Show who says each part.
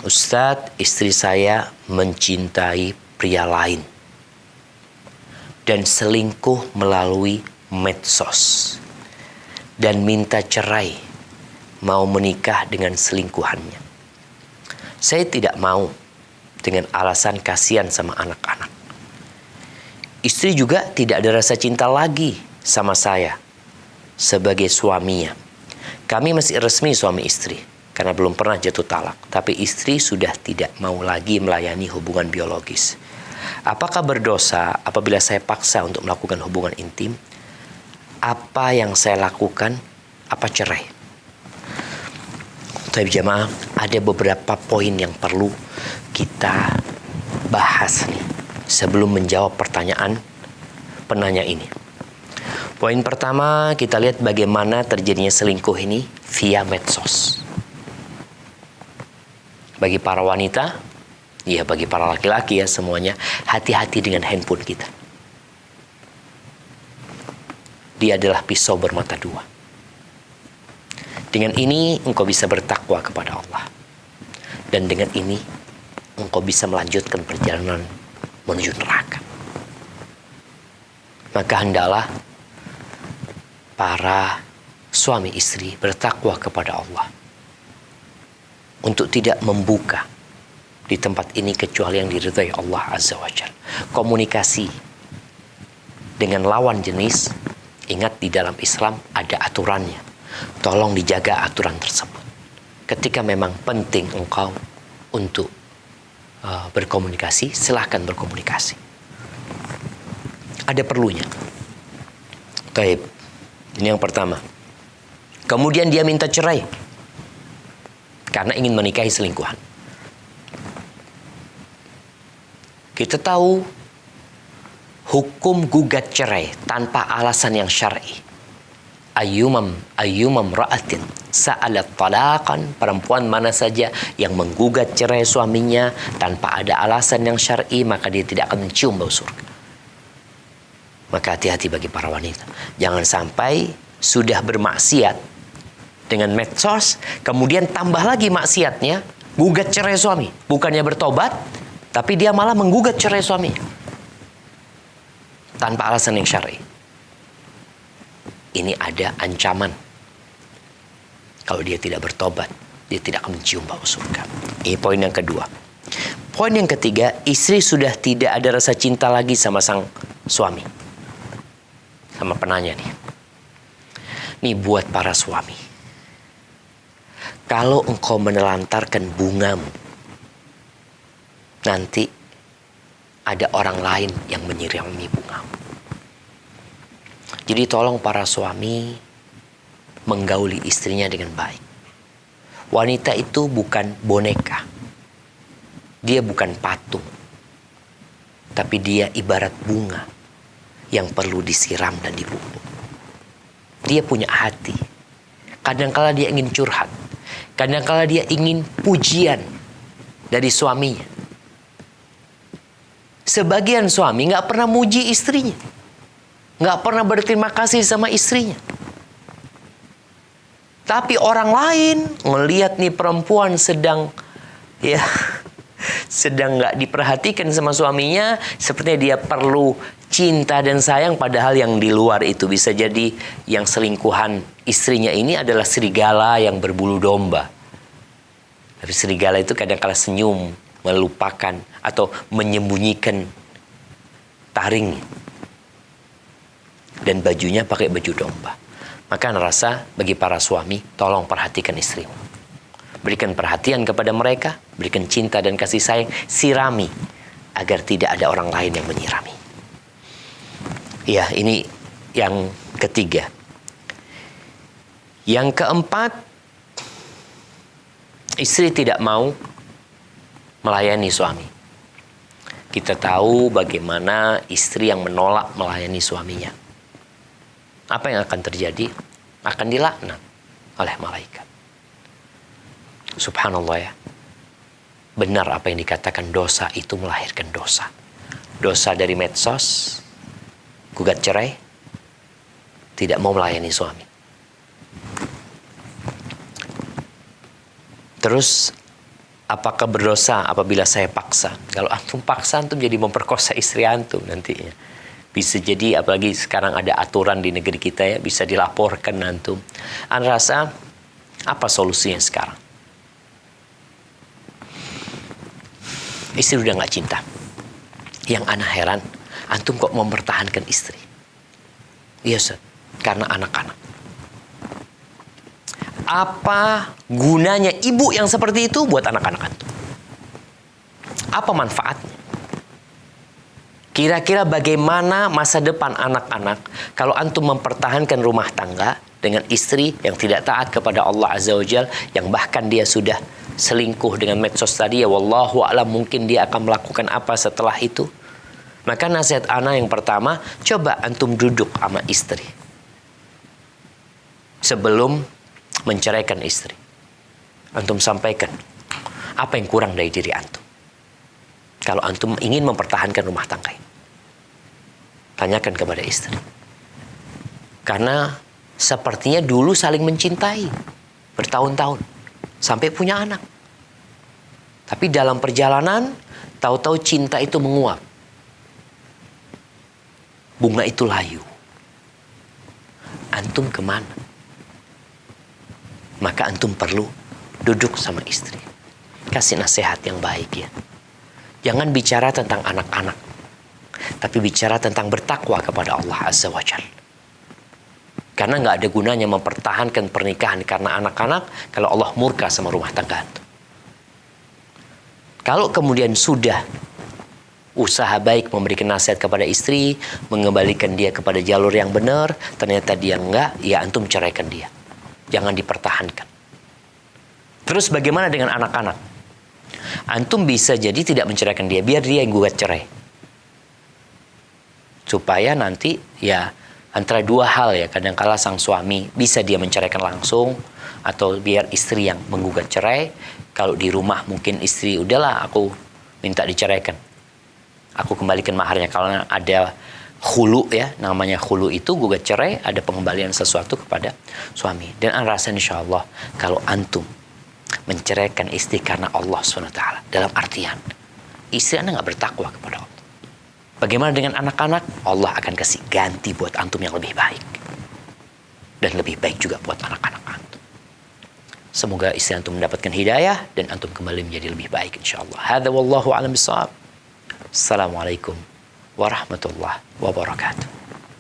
Speaker 1: Ustadz, istri saya mencintai pria lain dan selingkuh melalui medsos dan minta cerai, mau menikah dengan selingkuhannya. Saya tidak mau dengan alasan kasihan sama anak-anak. Istri juga tidak ada rasa cinta lagi sama saya sebagai suaminya. Kami masih resmi suami istri karena belum pernah jatuh talak. Tapi istri sudah tidak mau lagi melayani hubungan biologis. Apakah berdosa apabila saya paksa untuk melakukan hubungan intim? Apa yang saya lakukan? Apa cerai? Tapi jemaah, ada beberapa poin yang perlu kita bahas nih sebelum menjawab pertanyaan penanya ini. Poin pertama, kita lihat bagaimana terjadinya selingkuh ini via medsos. Bagi para wanita, ya bagi para laki-laki ya semuanya, hati-hati dengan handphone kita. Dia adalah pisau bermata dua. Dengan ini engkau bisa bertakwa kepada Allah. Dan dengan ini engkau bisa melanjutkan perjalanan menuju neraka. Maka hendaklah para suami istri bertakwa kepada Allah untuk tidak membuka di tempat ini kecuali yang diridhai Allah Azza wa Jalla. Komunikasi dengan lawan jenis, ingat di dalam Islam ada aturannya. Tolong dijaga aturan tersebut. Ketika memang penting engkau untuk berkomunikasi, silahkan berkomunikasi. Ada perlunya. Taib. Ini yang pertama. Kemudian dia minta cerai karena ingin menikahi selingkuhan. Kita tahu hukum gugat cerai tanpa alasan yang syar'i. Ayyumam ra'atin sa'alat talaqan, perempuan mana saja yang menggugat cerai suaminya tanpa ada alasan yang syar'i, maka dia tidak akan mencium bau surga. Maka hati-hati bagi para wanita. Jangan sampai sudah bermaksiat dengan medsos, kemudian tambah lagi maksiatnya, gugat cerai suami. Bukannya bertobat, tapi dia malah menggugat cerai suami tanpa alasan yang syar'i. Ini ada ancaman. Kalau dia tidak bertobat, dia tidak akan mencium bau surga. Ini poin yang kedua. Poin yang ketiga, istri sudah tidak ada rasa cinta lagi sama sang suami. Sama penanya nih. Nih buat para suami. Kalau engkau menelantarkan bungamu, nanti ada orang lain yang menyirami bungamu. Jadi tolong para suami menggauli istrinya dengan baik. Wanita itu bukan boneka. Dia bukan patung. Tapi dia ibarat bunga yang perlu disiram dan dipupuk. Dia punya hati. Kadangkala dia ingin curhat. Kadangkala dia ingin pujian dari suaminya. Sebagian suami nggak pernah muji istrinya. Nggak pernah berterima kasih sama istrinya. Tapi orang lain melihat nih perempuan sedang nggak diperhatikan sama suaminya, sepertinya dia perlu cinta dan sayang, padahal yang di luar itu bisa jadi yang selingkuhan istrinya ini adalah serigala yang berbulu domba. Tapi serigala itu kadang-kala senyum, melupakan atau menyembunyikan taringnya. Dan bajunya pakai baju domba. Maka rasa bagi para suami, tolong perhatikan istrimu. Berikan perhatian kepada mereka, berikan cinta dan kasih sayang, sirami agar tidak ada orang lain yang menyirami. Ya, ini yang ketiga. Yang keempat, istri tidak mau melayani suami. Kita tahu bagaimana istri yang menolak melayani suaminya. Apa yang akan terjadi? Akan dilaknat oleh malaikat. Subhanallah ya. Benar apa yang dikatakan, dosa itu melahirkan dosa. Dosa dari medsos, gugat cerai, tidak mau melayani suami. Terus apakah berdosa apabila saya paksa? Kalau antum paksa, antum jadi memperkosa istri antum nantinya. Bisa jadi, apalagi sekarang ada aturan di negeri kita ya, bisa dilaporkan antum. Anda rasa apa solusinya sekarang? Istri udah nggak cinta. Yang ana heran, antum kok mempertahankan istri? Iya, Ustaz, karena anak-anak. Apa gunanya ibu yang seperti itu buat anak-anak antum? Apa manfaatnya? Kira-kira bagaimana masa depan anak-anak kalau antum mempertahankan rumah tangga dengan istri yang tidak taat kepada Allah Azza wa Jalla, yang bahkan dia sudah selingkuh dengan medsos tadi, ya wallahu a'lam, mungkin dia akan melakukan apa setelah itu. Maka nasihat ana yang pertama, coba antum duduk sama istri sebelum menceraikan istri. Antum sampaikan apa yang kurang dari diri antum kalau antum ingin mempertahankan rumah tangga ini. Tanyakan kepada istri. Karena sepertinya dulu saling mencintai bertahun-tahun sampai punya anak. Tapi dalam perjalanan tahu-tahu cinta itu menguap. Bunga itu layu. Antum kemana? Maka antum perlu duduk sama istri. Kasih nasihat yang baik ya. Jangan bicara tentang anak-anak, tapi bicara tentang bertakwa kepada Allah Azza wa Jalla. Karena nggak ada gunanya mempertahankan pernikahan karena anak-anak kalau Allah murka sama rumah tangga antum. Kalau kemudian sudah usaha baik memberikan nasihat kepada istri, mengembalikan dia kepada jalur yang benar, ternyata dia enggak, ya antum ceraikan dia. Jangan dipertahankan. Terus bagaimana dengan anak-anak? Antum bisa jadi tidak menceraikan dia, biar dia yang gugat cerai. Supaya nanti ya antara dua hal ya, kadangkala sang suami bisa dia menceraikan langsung, atau biar istri yang menggugat cerai. Kalau di rumah mungkin istri, udahlah aku minta diceraikan, aku kembalikan maharnya. Kalau ada khulu ya, namanya khulu itu gugat cerai, ada pengembalian sesuatu kepada suami. Dan ana rasa insyaallah kalau antum menceraikan istri karena Allah SWT, dalam artian istri anda nggak bertakwa kepada Allah, bagaimana dengan anak-anak? Allah akan kasih ganti buat antum yang lebih baik, dan lebih baik juga buat anak-anak antum. Semoga istri antum mendapatkan hidayah dan antum kembali menjadi lebih baik insyaallah. Hadza wallahu a'lam bishawab. Assalamualaikum warahmatullahi wabarakatuh.